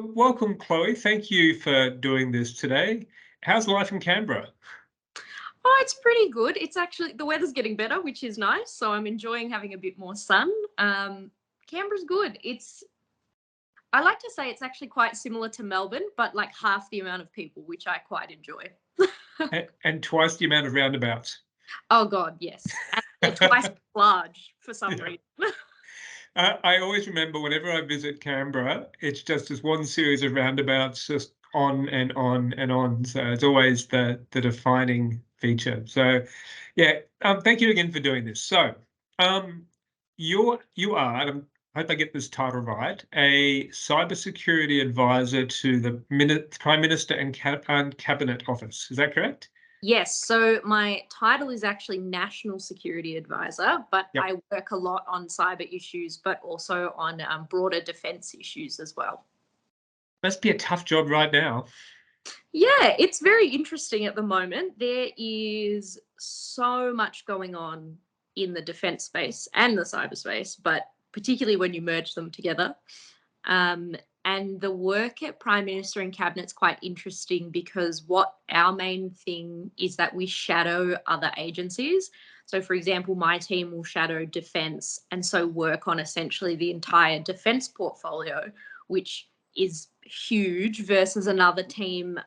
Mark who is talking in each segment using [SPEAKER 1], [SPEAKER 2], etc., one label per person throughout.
[SPEAKER 1] So, welcome, Chloe. Thank you for doing this today. How's life in Canberra?
[SPEAKER 2] Oh, it's pretty good. It's actually the weather's getting better, which is nice. So I'm enjoying having a bit more sun. Canberra's good. I like to say it's actually quite similar to Melbourne, but like half the amount of people, which I quite enjoy.
[SPEAKER 1] And twice the amount of roundabouts.
[SPEAKER 2] Oh God, yes, and they're twice as large for some
[SPEAKER 1] Yeah.
[SPEAKER 2] reason.
[SPEAKER 1] I always remember whenever I visit Canberra, it's just this one series of roundabouts, just on and on and on. So it's always the defining feature. So, yeah. Thank you again for doing this. So, um, you are, and I hope I get this title right, a cybersecurity advisor to the Prime Minister and Cabinet Office. Is that correct?
[SPEAKER 2] Yes, so my title is actually National Security Advisor, but
[SPEAKER 1] Yep.
[SPEAKER 2] I work a lot on cyber issues, but also on broader defence issues as well.
[SPEAKER 1] Must be a tough job right now.
[SPEAKER 2] Yeah, it's very interesting at the moment. There is so much going on in the defense space and the cyberspace, but particularly when you merge them together. Um, and the work at Prime Minister and Cabinet's quite interesting because what our main thing is that we shadow other agencies. So, for example, my team will shadow defense and so work on essentially the entire defense portfolio, which is huge, versus another team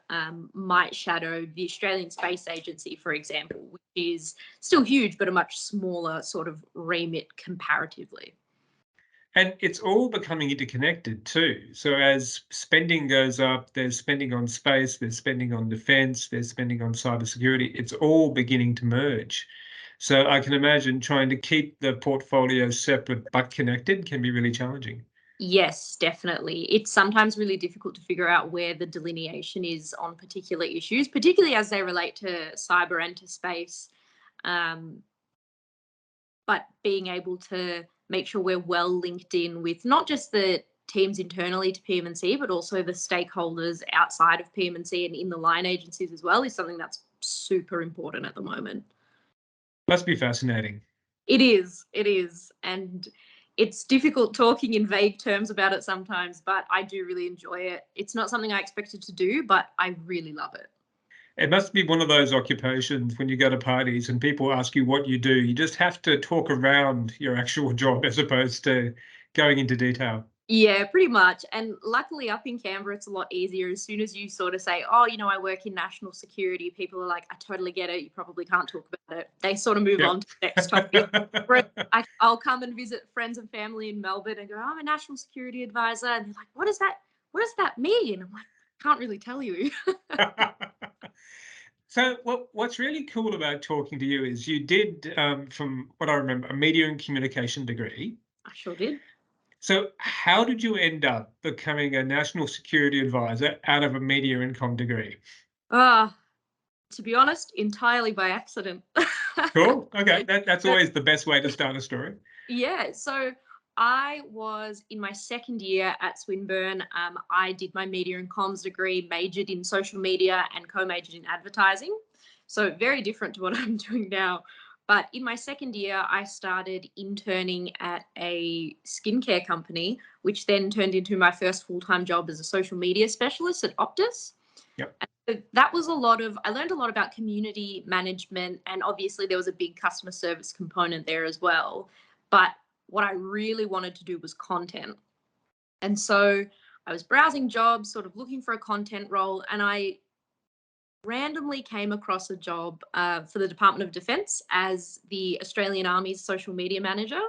[SPEAKER 2] might shadow the Australian Space Agency, for example, which is still huge, but a much smaller sort of remit comparatively.
[SPEAKER 1] And it's all becoming interconnected too. So as spending goes up, there's spending on space, there's spending on defense, there's spending on cybersecurity. It's all beginning to merge. So I can imagine trying to keep the portfolio separate but connected can be really challenging.
[SPEAKER 2] Yes, definitely. It's sometimes really difficult to figure out where the delineation is on particular issues, particularly as they relate to cyber and to space. Um, but being able to make sure we're well linked in with not just the teams internally to PM&C, but also the stakeholders outside of PM&C and in the line agencies as well is something that's super important at the moment.
[SPEAKER 1] Must be fascinating.
[SPEAKER 2] It is. And it's difficult talking in vague terms about it sometimes, but I do really enjoy it. It's not something I expected to do, but I really love it.
[SPEAKER 1] It must be one of those occupations when you go to parties and people ask you what you do, you just have to talk around your actual job as opposed to going into detail.
[SPEAKER 2] Yeah, pretty much. And luckily up in Canberra, it's a lot easier. As soon as you sort of say, oh, I work in national security, people are like, I totally get it. You probably can't talk about it. They sort of move
[SPEAKER 1] Yep.
[SPEAKER 2] on to the next topic. Whereas I'll come and visit friends and family in Melbourne and go, I'm a national security advisor. And they're like, what does that mean? I'm like, can't really tell you.
[SPEAKER 1] So what's really cool about talking to you is you did, from what I remember, a media and communication degree.
[SPEAKER 2] I sure did.
[SPEAKER 1] So how did you end up becoming a national security advisor out of a media and com degree?
[SPEAKER 2] Ah, to be honest, entirely by accident.
[SPEAKER 1] Cool. Okay, that's
[SPEAKER 2] So,
[SPEAKER 1] always the best way to start a story.
[SPEAKER 2] yeah, so I was in my second year at Swinburne. I did my media and comms degree, majored in social media, and co-majored in advertising. So very different to what I'm doing now. But in my second year, I started interning at a skincare company, which then turned into my first full-time job as a social media specialist at Optus.
[SPEAKER 1] Yep.
[SPEAKER 2] So that was I learned a lot about community management, and obviously there was a big customer service component there as well. But what I really wanted to do was content. And so I was browsing jobs, sort of looking for a content role, and I randomly came across a job for the Department of Defence as the Australian Army's social media manager.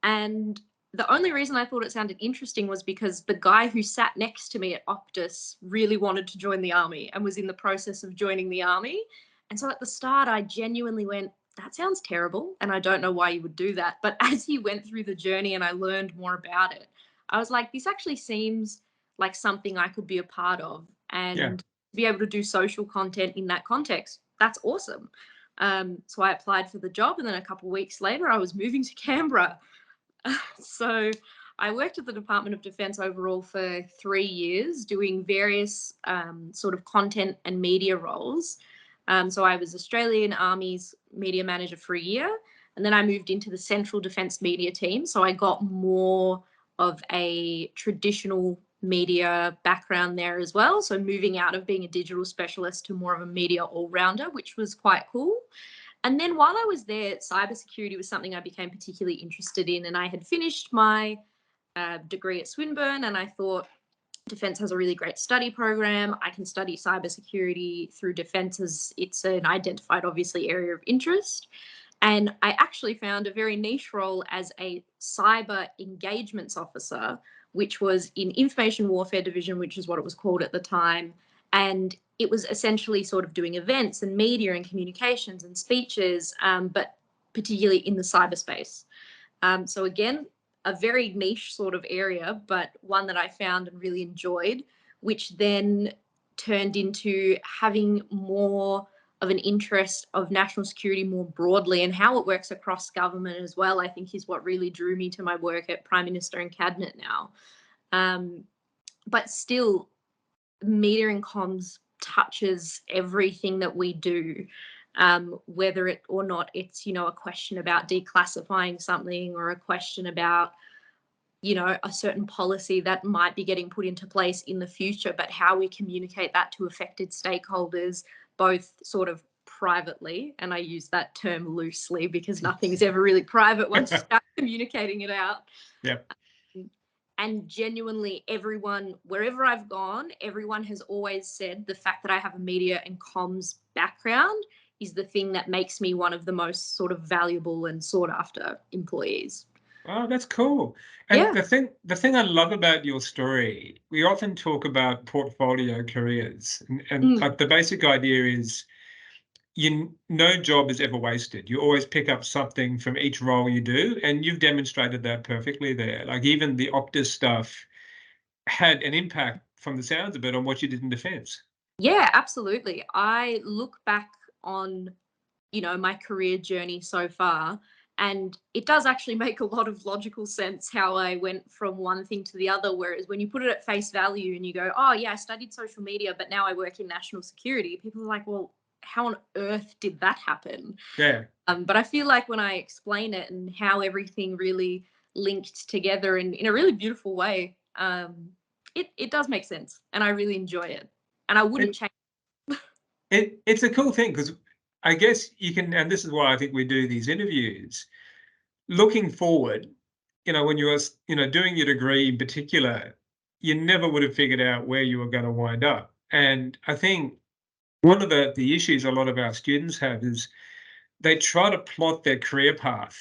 [SPEAKER 2] And the only reason I thought it sounded interesting was because the guy who sat next to me at Optus really wanted to join the army and was in the process of joining the army. And so at the start, I genuinely went, that sounds terrible. And I don't know why you would do that. But as he went through the journey and I learned more about it, I was like, this actually seems like something I could be a part of.
[SPEAKER 1] Yeah.
[SPEAKER 2] And to be able to do social content in that context, that's awesome. So I applied for the job. And then a couple of weeks later, I was moving to Canberra. So I worked at the Department of Defence overall for 3 years, doing various sort of content and media roles. So I was Australian Army's media manager for a year, and then I moved into the Central Defence media team. So I got more of a traditional media background there as well. So moving out of being a digital specialist to more of a media all-rounder, which was quite cool. And then while I was there, cybersecurity was something I became particularly interested in. And I had finished my degree at Swinburne, and I thought Defence has a really great study program. I can study cybersecurity through Defence as it's an identified, obviously, area of interest. And I actually found a very niche role as a cyber engagements officer, which was in Information Warfare Division, which is what it was called at the time. And it was essentially sort of doing events and media and communications and speeches, but particularly in the cyberspace. So again, a very niche sort of area, but one that I found and really enjoyed, which then turned into having more of an interest of national security more broadly and how it works across government as well, I think is what really drew me to my work at Prime Minister and Cabinet now. But still, media and comms touches everything that we do, whether it or not it's, you know, a question about declassifying something or a question about, you know, a certain policy that might be getting put into place in the future, but how we communicate that to affected stakeholders, both sort of privately, and I use that term loosely because nothing is ever really private once you start communicating it out.
[SPEAKER 1] Yep.
[SPEAKER 2] And genuinely everyone, wherever I've gone, everyone has always said the fact that I have a media and comms background is the thing that makes me one of the most sort of valuable and sought after employees.
[SPEAKER 1] Oh, that's cool. And
[SPEAKER 2] Yeah.
[SPEAKER 1] the thing I love about your story, we often talk about portfolio careers, and like the basic idea is no job is ever wasted. You always pick up something from each role you do, and you've demonstrated that perfectly there. Like even the Optus stuff had an impact from the sounds of it on what you did in defense.
[SPEAKER 2] Yeah, absolutely. I look back on, you know, my career journey so far, and it does actually make a lot of logical sense how I went from one thing to the other. Whereas when you put it at face value and you go, oh, yeah, I studied social media, but now I work in national security, people are like, well, how on earth did that happen?
[SPEAKER 1] Yeah.
[SPEAKER 2] But I feel like when I explain it and how everything really linked together in a really beautiful way, it does make sense, and I really enjoy it. And I wouldn't
[SPEAKER 1] It,
[SPEAKER 2] change.
[SPEAKER 1] it's a cool thing because I guess you can, and this is why I think we do these interviews. Looking forward, you know, when you were, you know, doing your degree in particular, you never would have figured out where you were going to wind up. And I think one of the issues a lot of our students have is they try to plot their career path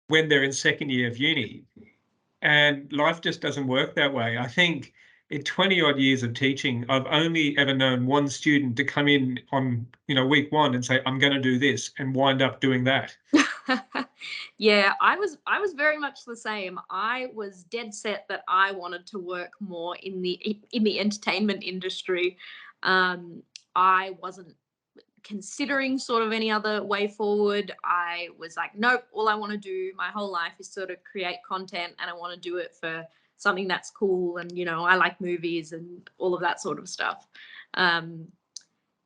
[SPEAKER 1] when they're in second year of uni, and life just doesn't work that way. I think in 20 odd years of teaching, I've only ever known one student to come in on, you know, week one and say, I'm going to do this and wind up doing that.
[SPEAKER 2] Yeah, I was very much the same. I was dead set that I wanted to work more in the entertainment industry. I wasn't considering sort of any other way forward. I was like, nope, all I want to do my whole life is sort of create content, and I want to do it for something that's cool. And, you know, I like movies and all of that sort of stuff. Um,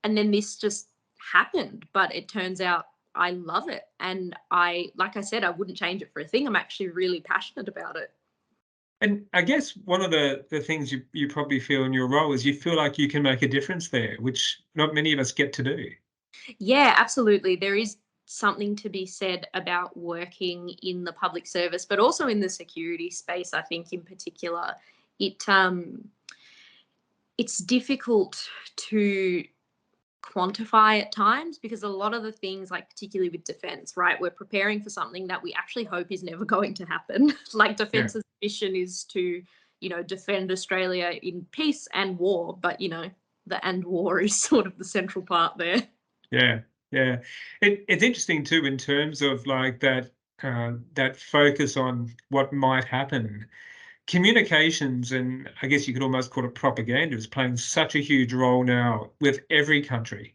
[SPEAKER 2] and then this just happened, but it turns out I love it. And like I said, I wouldn't change it for a thing. I'm actually really passionate about it.
[SPEAKER 1] And I guess one of the things you probably feel in your role is you feel like you can make a difference there, which not many of us get to do.
[SPEAKER 2] Yeah, absolutely. There is something to be said about working in the public service, but also in the security space, I think in particular. It it's difficult to quantify at times because a lot of the things, like particularly with defense, right, we're preparing for something that we actually hope is never going to happen. Like
[SPEAKER 1] Yeah.
[SPEAKER 2] defense's mission is to, you know, defend Australia in peace and war, but, you know, the and war is sort of the central part there.
[SPEAKER 1] Yeah, yeah. It's interesting too in terms of like that focus on what might happen. Communications, and I guess you could almost call it propaganda, is playing such a huge role now with every country.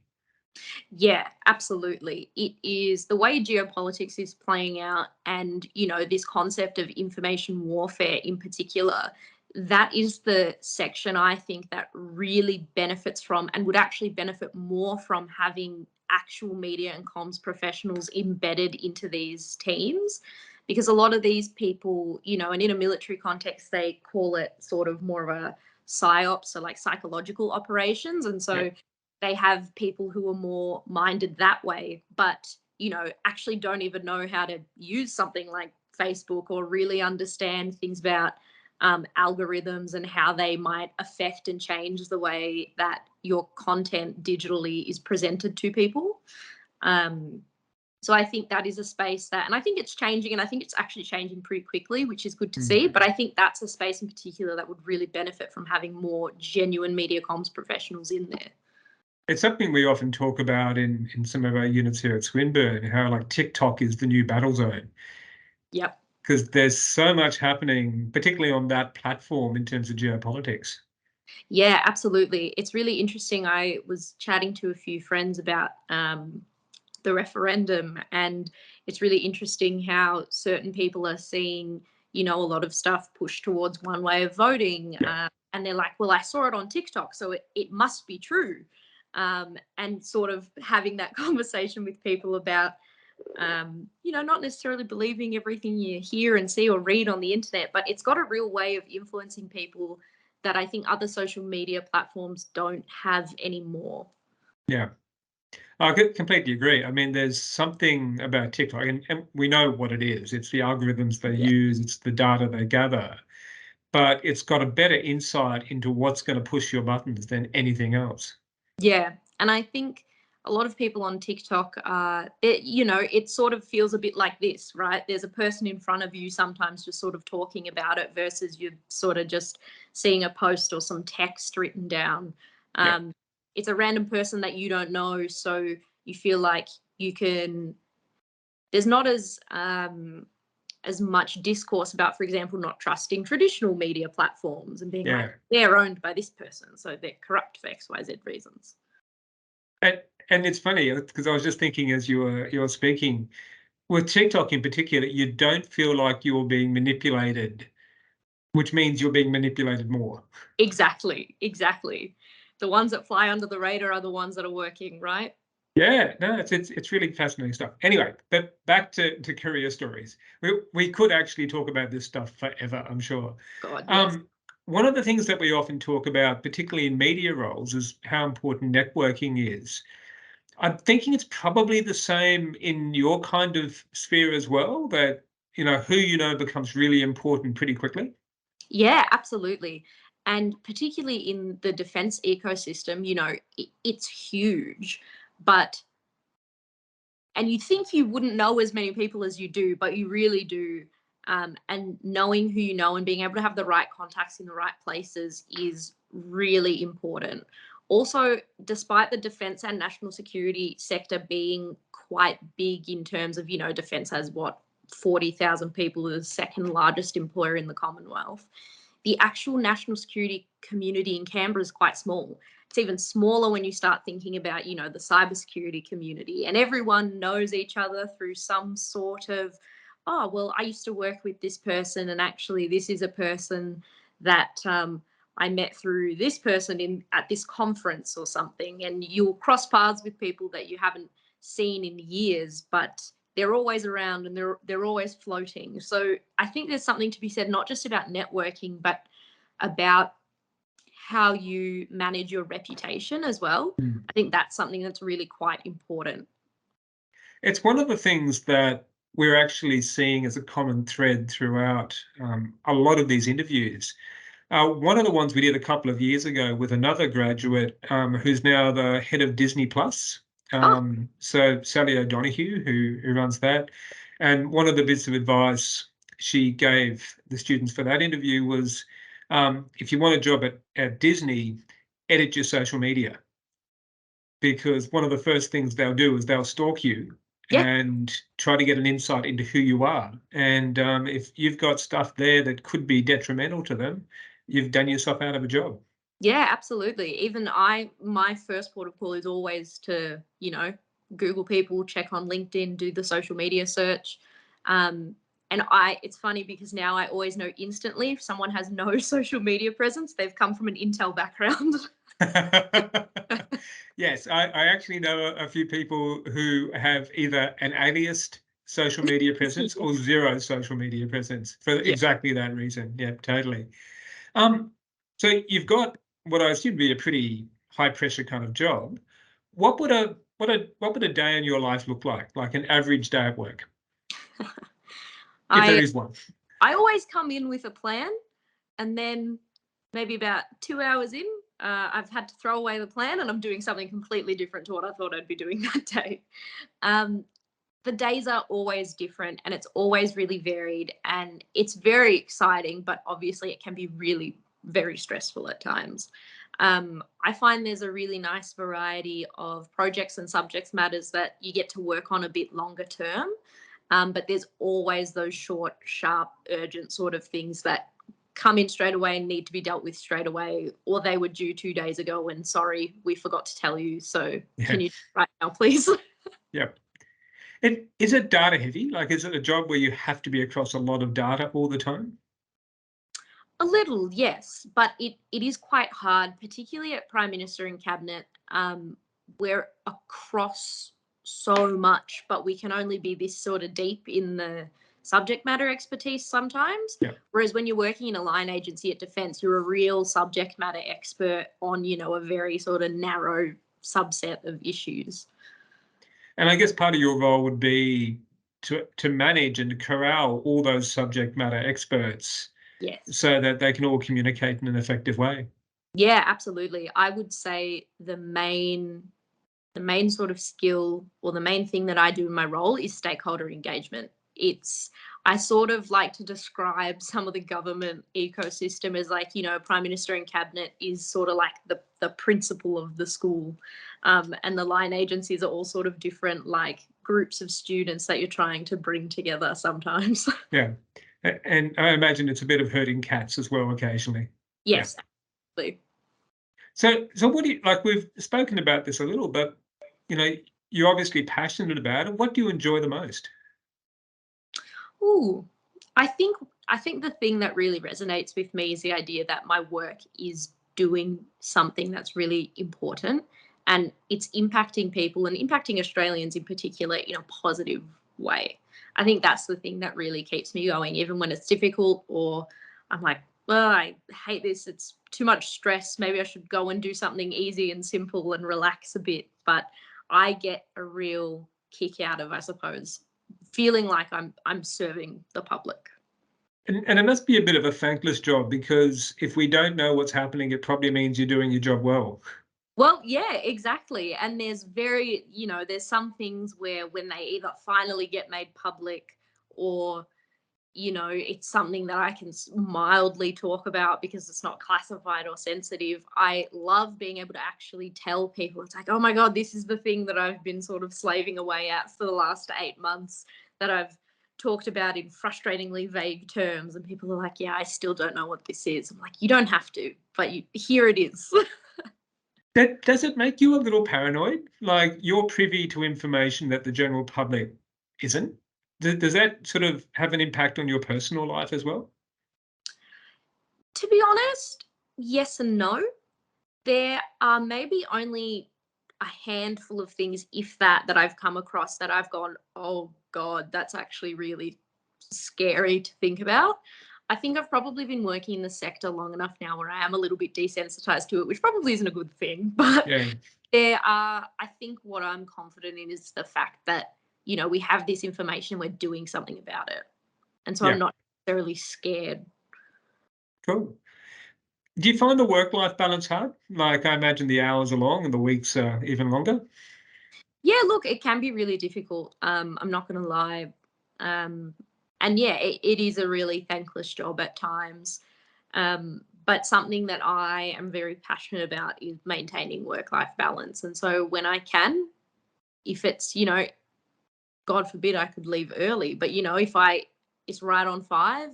[SPEAKER 2] Yeah, absolutely. It is the way geopolitics is playing out, and, you know, this concept of information warfare in particular. That is the section I think that really benefits from and would actually benefit more from having actual media and comms professionals embedded into these teams. because a lot of these people, and in a military context, they call it sort of more of a psyop, so like psychological operations. And so
[SPEAKER 1] Yeah.
[SPEAKER 2] they have people who are more minded that way, but, actually don't even know how to use something like Facebook or really understand things about algorithms and how they might affect and change the way that your content digitally is presented to people. So I think that is a space that, and I think it's changing, and I think it's actually changing pretty quickly, which is good to see. But I think that's a space in particular that would really benefit from having more genuine media comms professionals in there.
[SPEAKER 1] It's something we often talk about in some of our units here at Swinburne, how like TikTok is the new battle zone.
[SPEAKER 2] Yep.
[SPEAKER 1] Because there's so much happening, particularly on that platform in terms of geopolitics.
[SPEAKER 2] Yeah, absolutely. It's really interesting. I was chatting to a few friends about the referendum, and it's really interesting how certain people are seeing, a lot of stuff pushed towards one way of voting.
[SPEAKER 1] Yeah.
[SPEAKER 2] And they're like, well, I saw it on TikTok, so it must be true. And sort of having that conversation with people about, not necessarily believing everything you hear and see or read on the internet, but it's got a real way of influencing people that I think other social media platforms don't have anymore.
[SPEAKER 1] Yeah. I completely agree. I mean, there's something about TikTok, and we know what it is. It's the algorithms they
[SPEAKER 2] Yeah.
[SPEAKER 1] use, it's the data they gather, but it's got a better insight into what's going to push your buttons than anything else.
[SPEAKER 2] Yeah. And I think a lot of people on TikTok, it sort of feels a bit like this, right? There's a person in front of you sometimes just sort of talking about it versus you sort of just seeing a post or some text written down.
[SPEAKER 1] Yeah.
[SPEAKER 2] It's a random person that you don't know. So you feel like there's not as much discourse about, for example, not trusting traditional media platforms and being like,
[SPEAKER 1] Yeah.
[SPEAKER 2] they're owned by this person, so they're corrupt for XYZ reasons.
[SPEAKER 1] And it's funny because I was just thinking as you were speaking, with TikTok in particular, you don't feel like you're being manipulated, which means you're being manipulated more.
[SPEAKER 2] Exactly, exactly. The ones that fly under the radar are the ones that are working, right?
[SPEAKER 1] Yeah, no, it's really fascinating stuff. Anyway, but back to career stories. We could actually talk about this stuff forever, I'm sure.
[SPEAKER 2] God, yes.
[SPEAKER 1] One of the things that we often talk about, particularly in media roles, is how important networking is. I'm thinking it's probably the same in your kind of sphere as well, that who you know becomes really important pretty quickly.
[SPEAKER 2] Yeah, absolutely. And particularly in the defense ecosystem, it's huge, but and you think you wouldn't know as many people as you do, but you really do. And knowing who you know and being able to have the right contacts in the right places is really important. Also, despite the defense and national security sector being quite big in terms of, defense has what, 40,000 people, the second largest employer in the Commonwealth. The actual national security community in Canberra is quite small. It's even smaller when you start thinking about, the cybersecurity community, and everyone knows each other through some sort of, oh, well, I used to work with this person, and actually, this is a person that I met through this person at this conference or something, and you'll cross paths with people that you haven't seen in years, but they're always around and they're always floating. So I think there's something to be said, not just about networking, but about how you manage your reputation as well.
[SPEAKER 1] Mm.
[SPEAKER 2] I think that's something that's really quite important.
[SPEAKER 1] It's one of the things that we're actually seeing as a common thread throughout a lot of these interviews. One of the ones we did a couple of years ago with another graduate who's now the head of Disney Plus.
[SPEAKER 2] Oh,
[SPEAKER 1] So Sally O'Donoghue, who runs that. And one of the bits of advice she gave the students for that interview was, if you want a job at Disney, edit your social media, because one of the first things they'll do is they'll stalk you
[SPEAKER 2] yeah.
[SPEAKER 1] and try to get an insight into who you are. And if you've got stuff there that could be detrimental to them, you've done yourself out of a job.
[SPEAKER 2] Yeah, absolutely. Even my first port of call is always to, Google people, check on LinkedIn, do the social media search. And it's funny because now I always know instantly if someone has no social media presence, they've come from an Intel background.
[SPEAKER 1] Yes, I actually know a few people who have either an alias social media presence or zero social media presence for
[SPEAKER 2] Yeah.
[SPEAKER 1] exactly that reason. Yeah, totally. Um, so you've got what I assume to be a pretty high pressure kind of job. What would a day in your life look like an average day at work, if there
[SPEAKER 2] I
[SPEAKER 1] is one?
[SPEAKER 2] I always come in with a plan, and then maybe about 2 hours in, I've had to throw away the plan and I'm doing something completely different to what I thought I'd be doing that day. Um, the days are always different and it's always really varied and it's very exciting, but obviously it can be really very stressful at times. I find there's a really nice variety of projects and subject matters that you get to work on a bit longer term. But there's always those short, sharp, urgent sort of things that come in straight away and need to be dealt with straight away, or they were due 2 days ago and sorry, we forgot to tell you. So
[SPEAKER 1] Yeah,
[SPEAKER 2] can you do it right now, please?
[SPEAKER 1] yeah. And is it data heavy? Like, is it a job where you have to be across a lot of data all the time?
[SPEAKER 2] A little, yes, but it is quite hard, particularly at Prime Minister and Cabinet. We're across so much, but we can only be this sort of deep in the subject matter expertise sometimes.
[SPEAKER 1] Yeah.
[SPEAKER 2] Whereas when you're working in a line agency at Defence, you're a real subject matter expert on, a very sort of narrow subset of issues.
[SPEAKER 1] And I guess part of your role would be to manage and corral all those subject matter experts
[SPEAKER 2] Yes.
[SPEAKER 1] so that they can all communicate in an effective way.
[SPEAKER 2] Yeah, absolutely. I would say the main sort of skill or the main thing that I do in my role is stakeholder engagement. I sort of like to describe some of the government ecosystem as like, Prime Minister and Cabinet is sort of like the principal of the school. And the line agencies are all sort of different, like groups of students that you're trying to bring together sometimes.
[SPEAKER 1] Yeah. And I imagine it's a bit of herding cats as well occasionally. Yeah.
[SPEAKER 2] Yes, absolutely.
[SPEAKER 1] So what do you like? We've spoken about this a little, but you know, you're obviously passionate about it. What do you enjoy the most?
[SPEAKER 2] Ooh, I think I think the thing that really resonates with me is the idea that my work is doing something that's really important and it's impacting people and impacting Australians in particular in a positive way. I think that's the thing that really keeps me going, even when it's difficult or I'm like, well, I hate this. It's too much stress. Maybe I should go and do something easy and simple and relax a bit. But I get a real kick out of, I suppose, feeling like I'm serving the public.
[SPEAKER 1] And it must be a bit of a thankless job because if we don't know what's happening, it probably means you're doing your job well.
[SPEAKER 2] Well, yeah, exactly. And there's some things where when they either finally get made public or, it's something that I can mildly talk about because it's not classified or sensitive. I love being able to actually tell people, it's like, oh my God, this is the thing that I've been sort of slaving away at for the last 8 months that I've talked about in frustratingly vague terms. And people are like, yeah, I still don't know what this is. I'm like, you don't have to, but here it is.
[SPEAKER 1] That does it make you a little paranoid? Like you're privy to information that the general public isn't? Does that sort of have an impact on your personal life as well?
[SPEAKER 2] To be honest, yes and no. There are maybe only a handful of things, if that I've come across that I've gone, oh God, that's actually really scary to think about. I think I've probably been working in the sector long enough now where I am a little bit desensitized to it, which probably isn't a good thing. But
[SPEAKER 1] Yeah,
[SPEAKER 2] I think what I'm confident in is the fact that, we have this information, we're doing something about it. And so I'm
[SPEAKER 1] yeah,
[SPEAKER 2] not necessarily scared.
[SPEAKER 1] cool. Do you find the work-life balance hard? Like I imagine the hours are long and the weeks are even longer.
[SPEAKER 2] Yeah, look, it can be really difficult. I'm not going to lie. Um, and yeah, it is a really thankless job at times. But something that I am very passionate about is maintaining work life balance. And so when I can, if it's, God forbid I could leave early, but, if it's right on 5,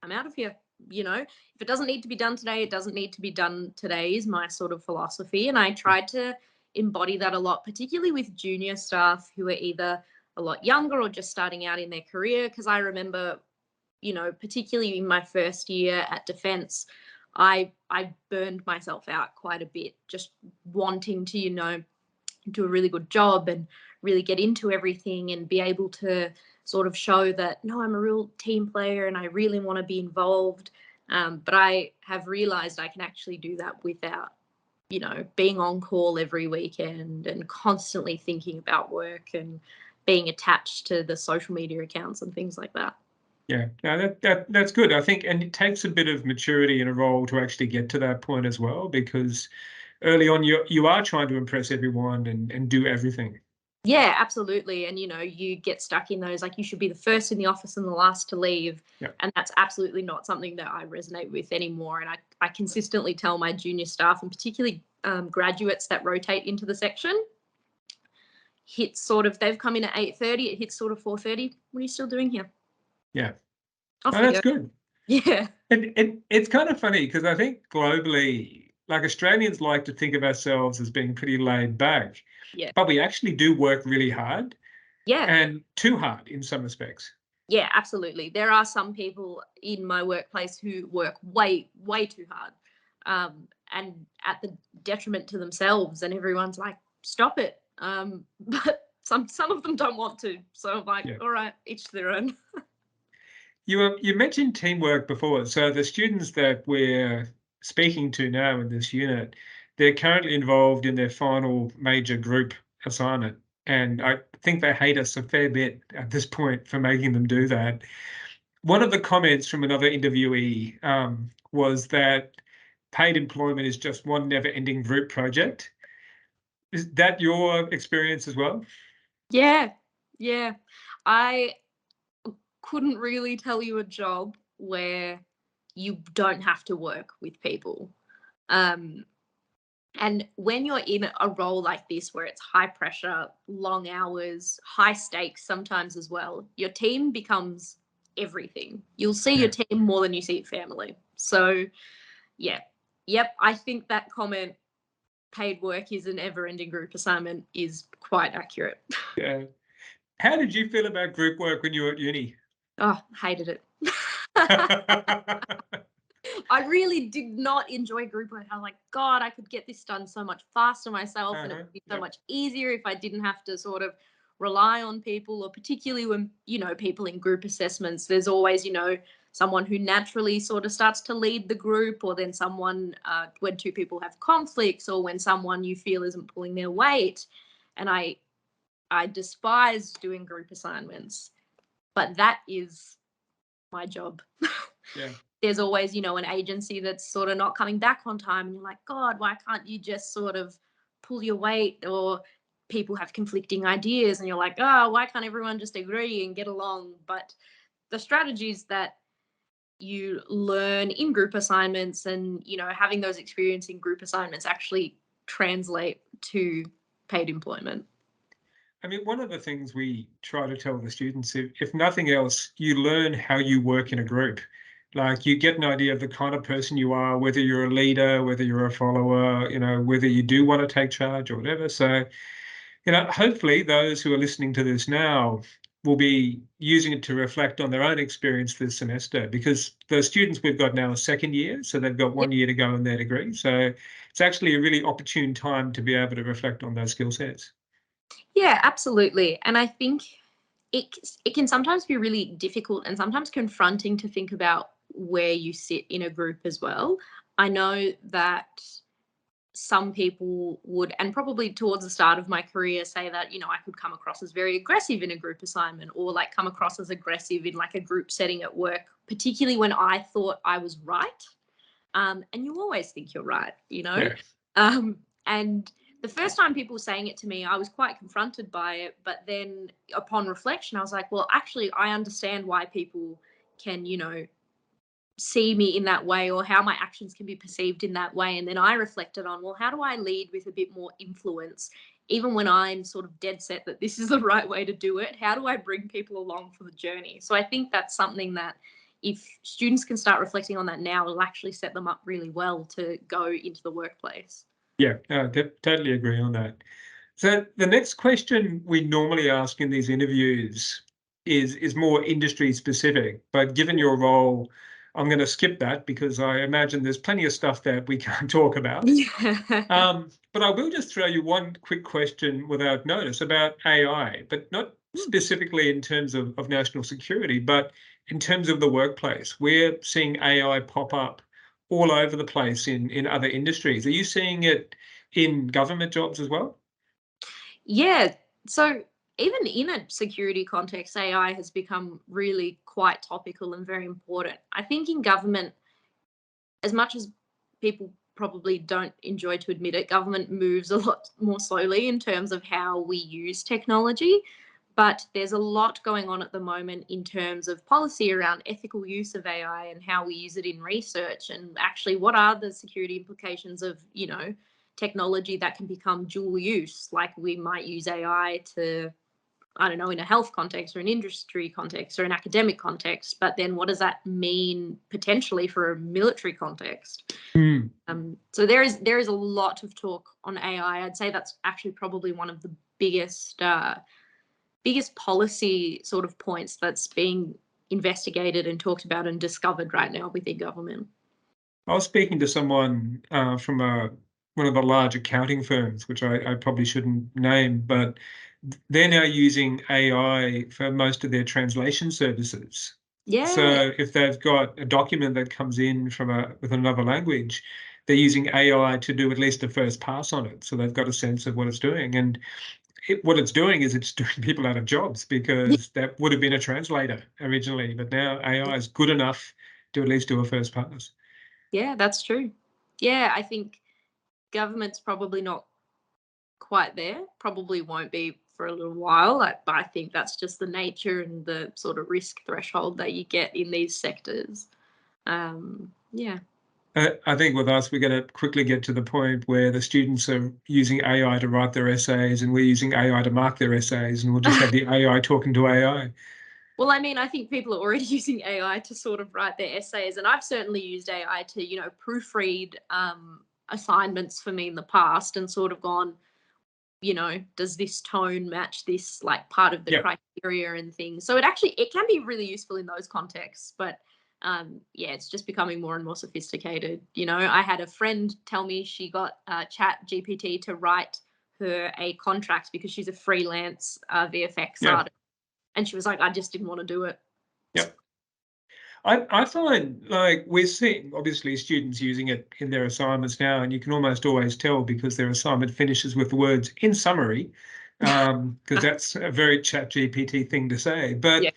[SPEAKER 2] I'm out of here. If it doesn't need to be done today, it doesn't need to be done today is my sort of philosophy. And I tried to embody that a lot, particularly with junior staff who are either a lot younger or just starting out in their career. Because I remember, particularly in my first year at Defence, I burned myself out quite a bit, just wanting to, do a really good job and really get into everything and be able to sort of show that, no, I'm a real team player and I really want to be involved. But I have realized I can actually do that without, being on call every weekend and constantly thinking about work and being attached to the social media accounts and things like that.
[SPEAKER 1] Yeah, no, that's good. I think, and it takes a bit of maturity in a role to actually get to that point as well, because early on you are trying to impress everyone and do everything.
[SPEAKER 2] Yeah, absolutely. And you get stuck in those, like, you should be the first in the office and the last to leave.
[SPEAKER 1] Yeah.
[SPEAKER 2] And that's absolutely not something that I resonate with anymore. And I consistently tell my junior staff, and particularly graduates that rotate into the section, they've come in at 8:30, it hits sort of 4:30. What are you still doing here?
[SPEAKER 1] Yeah.
[SPEAKER 2] Off
[SPEAKER 1] No,
[SPEAKER 2] you
[SPEAKER 1] that's
[SPEAKER 2] go.
[SPEAKER 1] good.
[SPEAKER 2] Yeah.
[SPEAKER 1] And it's kind of funny because I think globally, like, Australians like to think of ourselves as being pretty laid back,
[SPEAKER 2] Yeah.
[SPEAKER 1] but we actually do work really hard
[SPEAKER 2] Yeah.
[SPEAKER 1] and too hard in some respects.
[SPEAKER 2] Yeah, absolutely. There are some people in my workplace who work way, way too hard, and at the detriment to themselves. And everyone's like, "Stop it!" But some of them don't want to. So I'm like,
[SPEAKER 1] Yeah.
[SPEAKER 2] "All right, each to their own."
[SPEAKER 1] You mentioned teamwork before. So the students that we're speaking to now in this unit, they're currently involved in their final major group assignment. And I think they hate us a fair bit at this point for making them do that. One of the comments from another interviewee was that paid employment is just one never-ending group project. Is that your experience as well?
[SPEAKER 2] Yeah, yeah. I couldn't really tell you a job where you don't have to work with people. Um, And when you're in a role like this, where it's high pressure, long hours, high stakes sometimes as well, your team becomes everything. You'll see your
[SPEAKER 1] Yeah.
[SPEAKER 2] team more than you see your family. So, yeah. Yep. I think that comment, paid work is an ever ending group assignment, is quite accurate.
[SPEAKER 1] Yeah. How did you feel about group work when you were at uni?
[SPEAKER 2] Oh, hated it. I really did not enjoy group work. I was like, God, I could get this done so much faster myself, and it would be so
[SPEAKER 1] Yep.
[SPEAKER 2] much easier if I didn't have to sort of rely on people, or particularly when, people in group assessments, there's always, someone who naturally sort of starts to lead the group, or then someone, when two people have conflicts, or when someone you feel isn't pulling their weight. And I despise doing group assignments, but that is my job.
[SPEAKER 1] Yeah.
[SPEAKER 2] There's always, an agency that's sort of not coming back on time, and you're like, God, why can't you just sort of pull your weight? Or people have conflicting ideas, and you're like, oh, why can't everyone just agree and get along? But the strategies that you learn in group assignments, and having those experience in group assignments, actually translate to paid employment.
[SPEAKER 1] I mean, one of the things we try to tell the students, if nothing else, you learn how you work in a group. Like, you get an idea of the kind of person you are, whether you're a leader, whether you're a follower, whether you do want to take charge or whatever. So, hopefully those who are listening to this now will be using it to reflect on their own experience this semester, because the students we've got now are second year, so they've got 1 year to go in their degree. So it's actually a really opportune time to be able to reflect on those skill sets.
[SPEAKER 2] Yeah, absolutely. And I think it can sometimes be really difficult and sometimes confronting to think about where you sit in a group as well. I know that some people would, and probably towards the start of my career, say that, I could come across as very aggressive in a group assignment, or like come across as aggressive in like a group setting at work, particularly when I thought I was right. And you always think you're right,
[SPEAKER 1] Yeah.
[SPEAKER 2] And the first time people were saying it to me, I was quite confronted by it. But then upon reflection, I was like, well, actually, I understand why people can, see me in that way, or how my actions can be perceived in that way. And then I reflected on, well, how do I lead with a bit more influence, even when I'm sort of dead set that this is the right way to do it? How do I bring people along for the journey? So I think that's something that, if students can start reflecting on that now, it'll actually set them up really well to go into the workplace.
[SPEAKER 1] Yeah, totally agree on that. So the next question we normally ask in these interviews is more industry specific, but given your role, I'm going to skip that because I imagine there's plenty of stuff that we can't talk about.
[SPEAKER 2] Yeah.
[SPEAKER 1] But I will just throw you one quick question without notice about AI, but not specifically in terms of national security, but in terms of the workplace. We're seeing AI pop up all over the place in other industries. Are you seeing it in government jobs as well?
[SPEAKER 2] Yeah. So even in a security context, AI has become really quite topical and very important. I think in government, as much as people probably don't enjoy to admit it, government moves a lot more slowly in terms of how we use technology. But there's a lot going on at the moment in terms of policy around ethical use of AI and how we use it in research. And actually, what are the security implications of, technology that can become dual use? Like we might use AI to, I don't know, in a health context or an industry context or an academic context. But then what does that mean potentially for a military context?
[SPEAKER 1] Mm.
[SPEAKER 2] So there is a lot of talk on AI. I'd say that's actually probably one of the biggest policy sort of points that's being investigated and talked about and discovered right now within government.
[SPEAKER 1] I was speaking to someone from one of the large accounting firms, which I probably shouldn't name, but they're now using AI for most of their translation services.
[SPEAKER 2] Yeah,
[SPEAKER 1] So if they've got a document that comes in with another language, they're using AI to do at least a first pass on it. So they've got a sense of what it's doing. And what it's doing is it's doing people out of jobs because that would have been a translator originally, but now AI is good enough to at least do a first pass.
[SPEAKER 2] yeah, that's true. Yeah, I think government's probably not quite there, probably won't be for a little while. But I think that's just the nature and the sort of risk threshold that you get in these sectors. Yeah.
[SPEAKER 1] I think with us, we're going to quickly get to the point where the students are using AI to write their essays and we're using AI to mark their essays, and we'll just have the AI talking to AI.
[SPEAKER 2] Well, I mean, I think people are already using AI to sort of write their essays, and I've certainly used AI to, proofread assignments for me in the past and sort of gone, does this tone match this like part of the
[SPEAKER 1] Yeah.
[SPEAKER 2] criteria and things? So it can be really useful in those contexts, but yeah, it's just becoming more and more sophisticated. I had a friend tell me she got Chat GPT to write her a contract because she's a freelance VFX
[SPEAKER 1] Yeah.
[SPEAKER 2] artist, and she was like, I just didn't want to do it.
[SPEAKER 1] Yep. I find like we're seeing obviously students using it in their assignments now, and you can almost always tell because their assignment finishes with the words "in summary," because that's a very Chat GPT thing to say.
[SPEAKER 2] Yeah.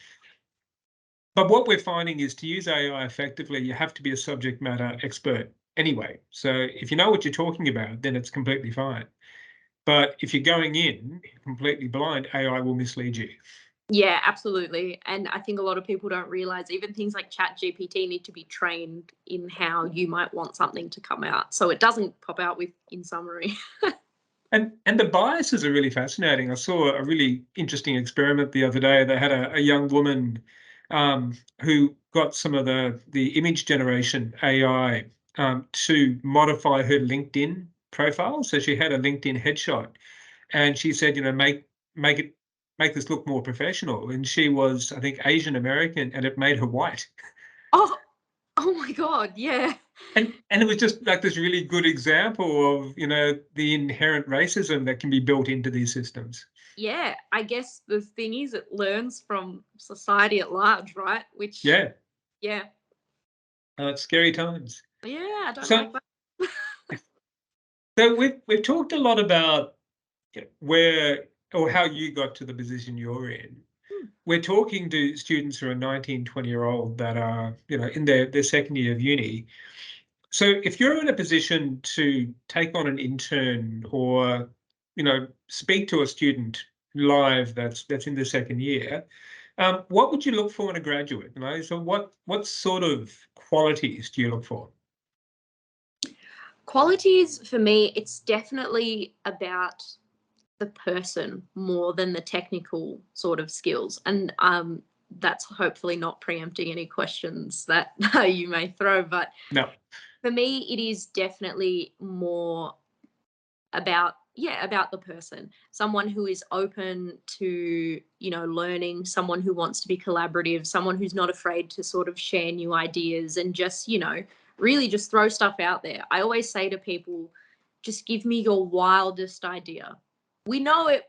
[SPEAKER 1] But what we're finding is to use AI effectively, you have to be a subject matter expert anyway. So if you know what you're talking about, then it's completely fine. But if you're going in completely blind, AI will mislead you.
[SPEAKER 2] Yeah, absolutely. And I think a lot of people don't realize even things like Chat GPT need to be trained in how you might want something to come out. So it doesn't pop out with in summary.
[SPEAKER 1] And the biases are really fascinating. I saw a really interesting experiment the other day. They had a young woman who got some of the image generation AI to modify her LinkedIn profile. So she had a LinkedIn headshot, and she said, make it make this look more professional. And she was, I think, Asian American, and it made her white.
[SPEAKER 2] Oh, oh my God. Yeah.
[SPEAKER 1] And it was just like this really good example of, the inherent racism that can be built into these systems.
[SPEAKER 2] Yeah. I guess the thing is, it learns from society at large, right? Which,
[SPEAKER 1] Yeah,
[SPEAKER 2] yeah.
[SPEAKER 1] it's scary times.
[SPEAKER 2] Yeah, I don't like
[SPEAKER 1] So,
[SPEAKER 2] that.
[SPEAKER 1] so we've talked a lot about where or how you got to the position you're in.
[SPEAKER 2] Hmm.
[SPEAKER 1] We're talking to students who are 19, 20-year-old that are, in their second year of uni. So if you're in a position to take on an intern or, speak to a student live that's in the second year, what would you look for in a graduate? So what sort of qualities do you look for?
[SPEAKER 2] Qualities for me, it's definitely about the person more than the technical sort of skills. And that's hopefully not preempting any questions that you may throw. But
[SPEAKER 1] No.
[SPEAKER 2] for me, it is definitely more about about the person, someone who is open to, learning, someone who wants to be collaborative, someone who's not afraid to sort of share new ideas and just, really just throw stuff out there. I always say to people, just give me your wildest idea. We know it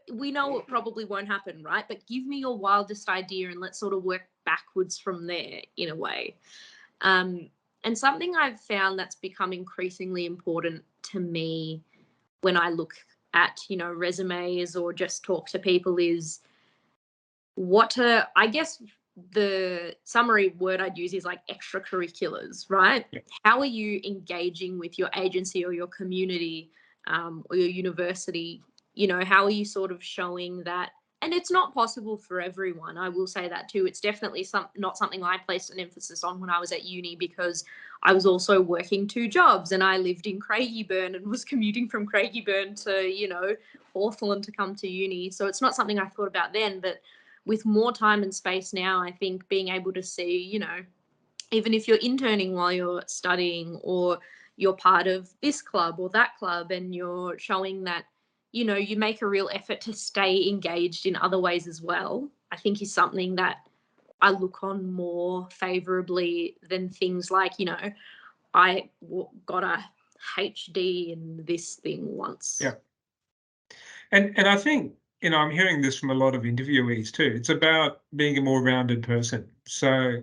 [SPEAKER 2] probably won't happen, right? But give me your wildest idea and let's sort of work backwards from there in a way. And something I've found that's become increasingly important to me when I look at, resumes or just talk to people is I guess the summary word I'd use is like extracurriculars, right?
[SPEAKER 1] Yeah.
[SPEAKER 2] How are you engaging with your agency or your community or your university? How are you sort of showing that? And it's not possible for everyone. I will say that too. It's definitely not something I placed an emphasis on when I was at uni because I was also working 2 jobs and I lived in Craigieburn and was commuting from Craigieburn to, Hawthorne to come to uni. So it's not something I thought about then. But with more time and space now, I think being able to see, even if you're interning while you're studying or you're part of this club or that club and you're showing that, you make a real effort to stay engaged in other ways as well, I think is something that I look on more favorably than things like, I got a HD in this thing once.
[SPEAKER 1] Yeah. And I think, I'm hearing this from a lot of interviewees too. It's about being a more rounded person. So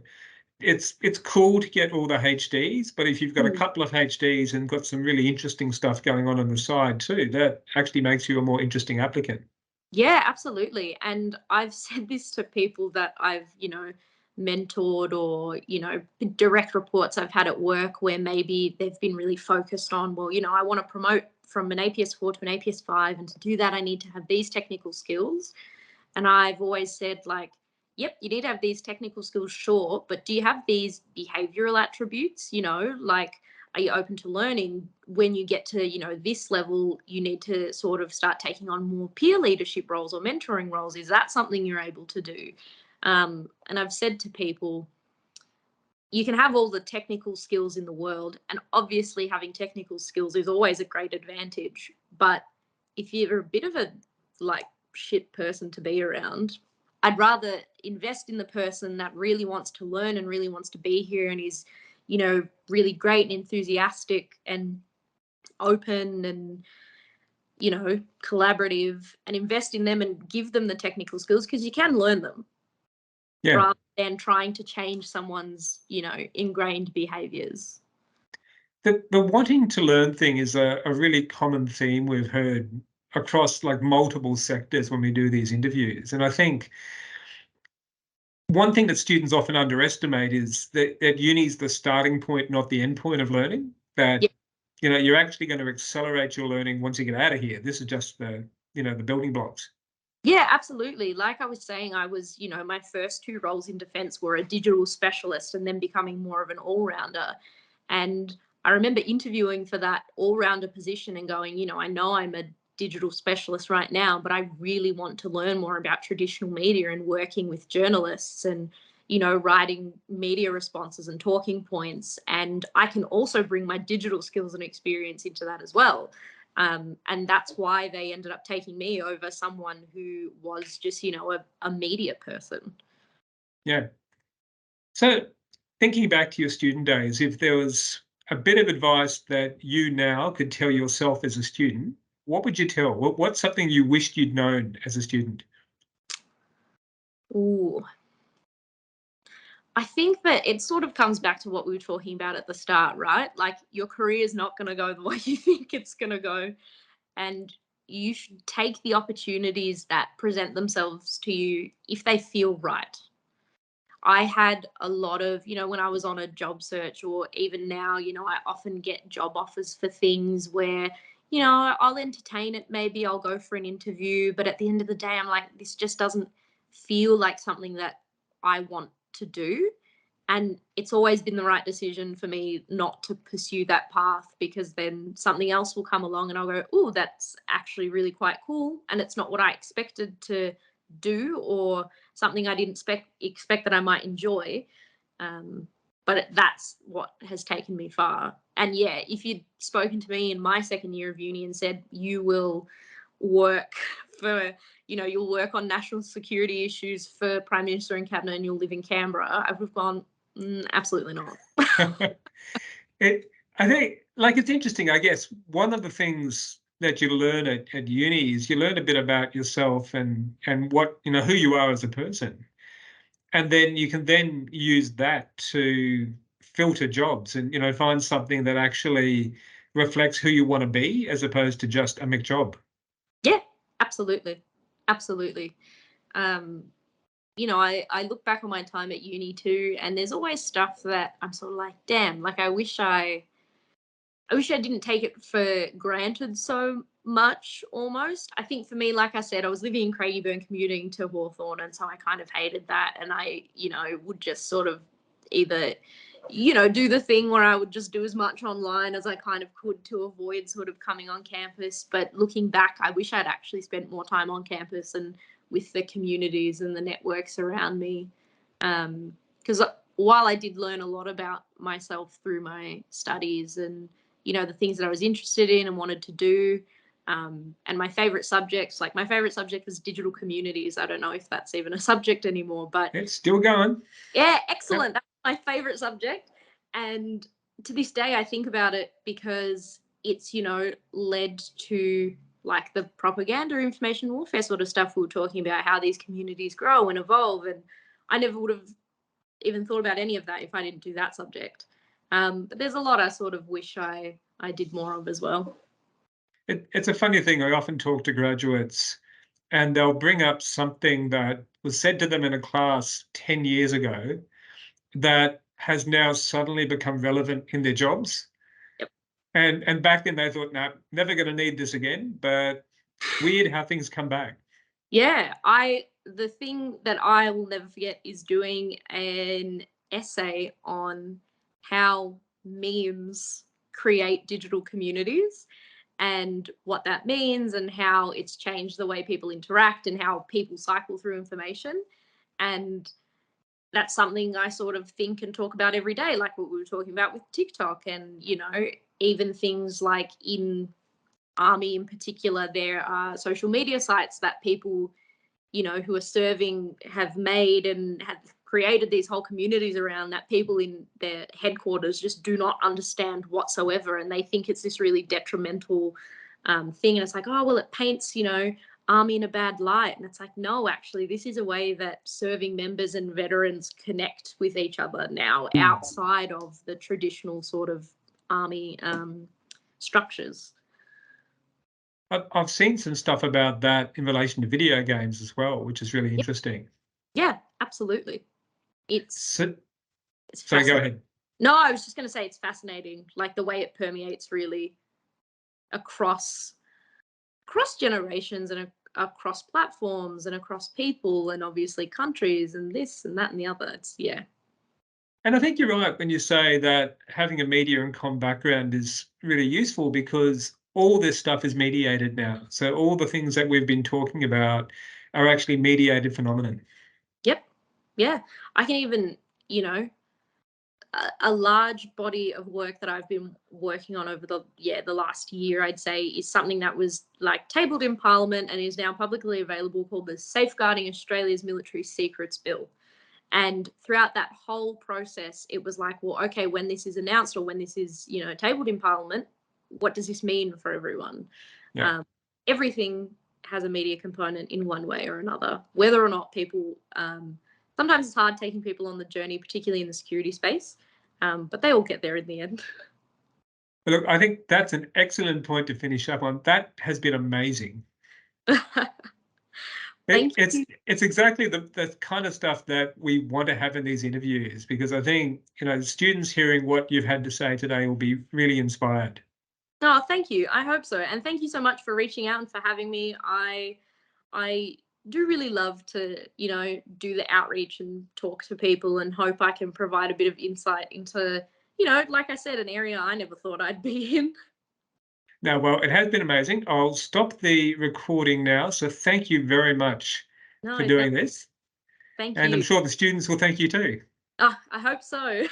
[SPEAKER 1] it's cool to get all the HDs, but if you've got a couple of HDs and got some really interesting stuff going on the side too, that actually makes you a more interesting applicant.
[SPEAKER 2] Yeah, absolutely. And I've said this to people that I've, mentored or, direct reports I've had at work where maybe they've been really focused on, well, I want to promote from an APS 4 to an APS 5. And to do that, I need to have these technical skills. And I've always said, like, yep, you need to have these technical skills, sure, but do you have these behavioral attributes? Like, are you open to learning? When you get to, this level, you need to sort of start taking on more peer leadership roles or mentoring roles. Is that something you're able to do? And I've said to people, you can have all the technical skills in the world, and obviously having technical skills is always a great advantage. But if you're a bit of a like shit person to be around, I'd rather invest in the person that really wants to learn and really wants to be here and is, really great and enthusiastic and open and, collaborative, and invest in them and give them the technical skills because you can learn them
[SPEAKER 1] Yeah.
[SPEAKER 2] rather than trying to change someone's, ingrained behaviors.
[SPEAKER 1] The wanting to learn thing is a really common theme we've heard across like multiple sectors when we do these interviews. And I think one thing that students often underestimate is that uni is the starting point, not the end point of learning. That,
[SPEAKER 2] Yeah.
[SPEAKER 1] You're actually going to accelerate your learning once you get out of here. This is just the building blocks.
[SPEAKER 2] Yeah, absolutely. Like I was saying, I was, my first 2 roles in defense were a digital specialist and then becoming more of an all-rounder. And I remember interviewing for that all-rounder position and going, I know I'm a digital specialist right now, but I really want to learn more about traditional media and working with journalists and, writing media responses and talking points. And I can also bring my digital skills and experience into that as well. And that's why they ended up taking me over someone who was just, a media person.
[SPEAKER 1] Yeah. So thinking back to your student days, if there was a bit of advice that you now could tell yourself as a student, what would you tell? What's something you wished you'd known as a student?
[SPEAKER 2] Ooh. I think that it sort of comes back to what we were talking about at the start, right? Like your career is not going to go the way you think it's going to go. And you should take the opportunities that present themselves to you if they feel right. I had a lot of, when I was on a job search or even now, I often get job offers for things where, I'll entertain it. Maybe I'll go for an interview. But at the end of the day, I'm like, this just doesn't feel like something that I want to do. And it's always been the right decision for me not to pursue that path because then something else will come along and I'll go, oh, that's actually really quite cool. And it's not what I expected to do or something I didn't expect that I might enjoy. But that's what has taken me far. And yeah, if you'd spoken to me in my second year of uni and said, you will work for, you'll work on national security issues for Prime Minister and Cabinet and you'll live in Canberra, I would have gone, absolutely not.
[SPEAKER 1] I think, like, it's interesting, I guess. One of the things that you learn at uni is you learn a bit about yourself and what, who you are as a person. And then you can then use that to filter jobs and, find something that actually reflects who you want to be as opposed to just a McJob.
[SPEAKER 2] Yeah, absolutely. Absolutely. Um, I look back on my time at uni too, and there's always stuff that I'm sort of like, damn, like I wish I didn't take it for granted so much almost. I think for me, like I said, I was living in Craigieburn commuting to Hawthorne, and so I kind of hated that. And I, would just sort of either, do the thing where I would just do as much online as I kind of could to avoid sort of coming on campus. But looking back, I wish I'd actually spent more time on campus and with the communities and the networks around me. Because while I did learn a lot about myself through my studies and the things that I was interested in and wanted to do. And my favorite subjects, like my favorite subject was digital communities. I don't know if that's even a subject anymore, but
[SPEAKER 1] It's still going.
[SPEAKER 2] yeah, excellent. That's my favorite subject. And to this day, I think about it because it's, led to like the propaganda, information warfare sort of stuff we were talking about, how these communities grow and evolve. And I never would have even thought about any of that if I didn't do that subject. But there's a lot I sort of wish I did more of as well.
[SPEAKER 1] It's a funny thing. I often talk to graduates and they'll bring up something that was said to them in a class 10 years ago that has now suddenly become relevant in their jobs.
[SPEAKER 2] Yep.
[SPEAKER 1] And back then they thought, no, never going to need this again. But weird how things come back.
[SPEAKER 2] Yeah, the thing that I will never forget is doing an essay on how memes create digital communities and what that means and how it's changed the way people interact and how people cycle through information. And that's something I sort of think and talk about every day, like what we were talking about with TikTok. And, even things like in Army in particular, there are social media sites that people, who are serving have made and have created these whole communities around that people in their headquarters just do not understand whatsoever. And they think it's this really detrimental thing. And it's like, oh, well, it paints, Army in a bad light. And it's like, no, actually, this is a way that serving members and veterans connect with each other now outside of the traditional sort of Army structures.
[SPEAKER 1] I've seen some stuff about that in relation to video games as well, which is really interesting.
[SPEAKER 2] Yeah, absolutely. It's
[SPEAKER 1] So go
[SPEAKER 2] fascinating.
[SPEAKER 1] ahead.
[SPEAKER 2] No, I was just going to say it's fascinating, like the way it permeates really across generations and across platforms and across people and obviously countries and this and that and the other. It's
[SPEAKER 1] And I think you're right when you say that having a media and comm background is really useful because all this stuff is mediated now. So all the things that we've been talking about are actually mediated phenomenon.
[SPEAKER 2] Yep. Yeah. I can even, a large body of work that I've been working on over the last year, I'd say, is something that was like tabled in Parliament and is now publicly available, called the Safeguarding Australia's Military Secrets Bill. And throughout that whole process, it was like, well, okay, when this is announced or when this is, tabled in Parliament, what does this mean for everyone?
[SPEAKER 1] Yeah.
[SPEAKER 2] Everything has a media component in one way or another, whether or not people. Sometimes it's hard taking people on the journey, particularly in the security space, but they all get there in the end.
[SPEAKER 1] Look, I think that's an excellent point to finish up on. That has been amazing.
[SPEAKER 2] Thank
[SPEAKER 1] It's
[SPEAKER 2] you.
[SPEAKER 1] exactly the kind of stuff that we want to have in these interviews because I think, students hearing what you've had to say today will be really inspired.
[SPEAKER 2] Oh, thank you. I hope so. And thank you so much for reaching out and for having me. I do really love to, do the outreach and talk to people and hope I can provide a bit of insight into, like I said, an area I never thought I'd be in.
[SPEAKER 1] Now, well, it has been amazing. I'll stop the recording now. So thank you very much for
[SPEAKER 2] No,
[SPEAKER 1] doing this.
[SPEAKER 2] thank
[SPEAKER 1] And I'm
[SPEAKER 2] you.
[SPEAKER 1] sure the students will thank you too.
[SPEAKER 2] Oh, I hope so.